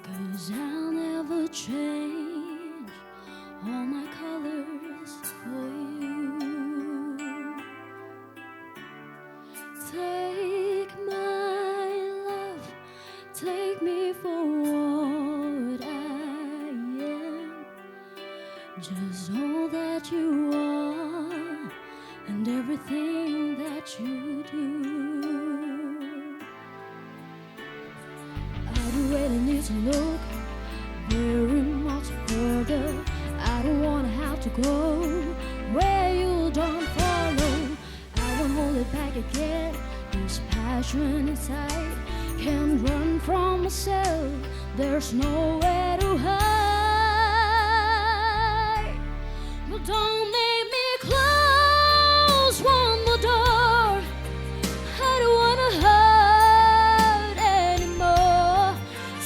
'cause I'll never change all my colors for you. Take my love, take me for what I am, just all that you are and everything that you do. I don't really need to look very much further. I don't wanna have to go where you don't follow. I won't hold it back again. This passion inside can't run from myself. There's nowhere to hide. But don't make me close one more door. I don't wanna hurt anymore.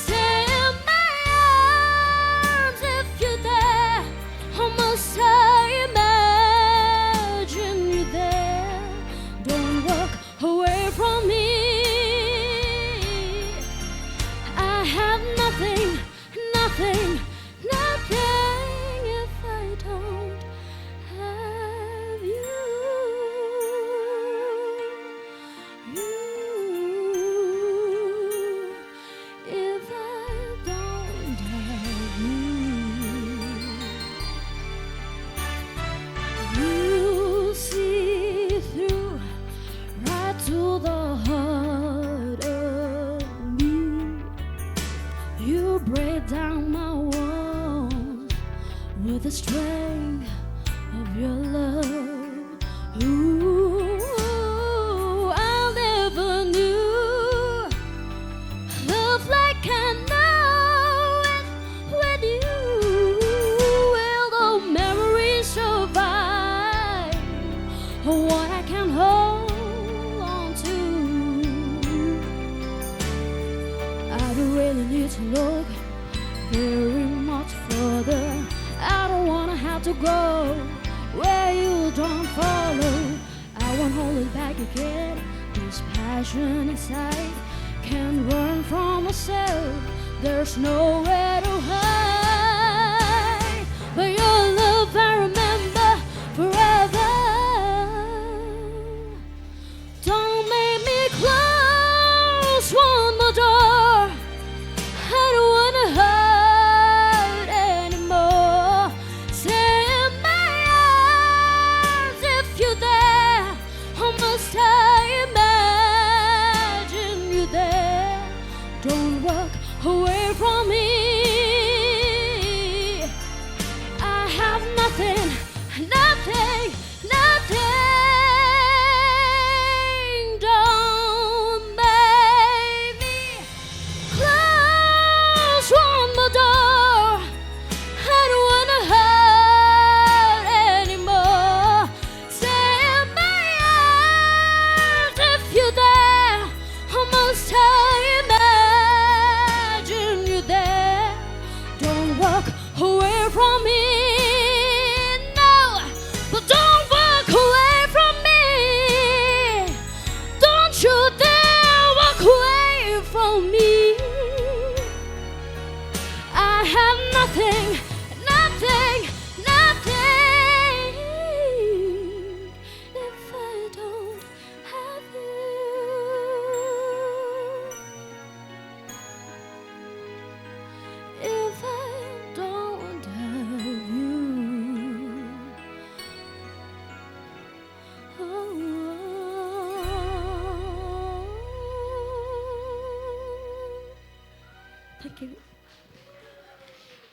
Stay in my arms if you're there. How must I imagine you there? Don't walk away from me. I have nothing, nothing, nothing if I don't have you. If I don't have you, you see through right to the heart of me. You break down my walls with the strength of your love. Ooh, I never knew love like I know it with you. Will the memories survive what I can hold on to? I don't really need to look very much further. I don't wanna have to go where you don't follow. I won't hold it back again. This passion inside can't run from myself. There's nowhere to hide. But your love I remember forever. Don't make me close one more door. I don't wanna hurt anymore. Stay in my arms if you're there. How must I imagine you there? Don't walk away from me. I have nothing, nothing, nothing. Don't make me close one more door. I don't wanna hurt anymore. Stay in my arms if you're there. How must I imagine you there? Don't walk away from me. No, but don't walk away from me. Don't you dare walk away from me. I have nothing, nothing, nothing if I don't have you. If I don't have you. Oh. Thank you.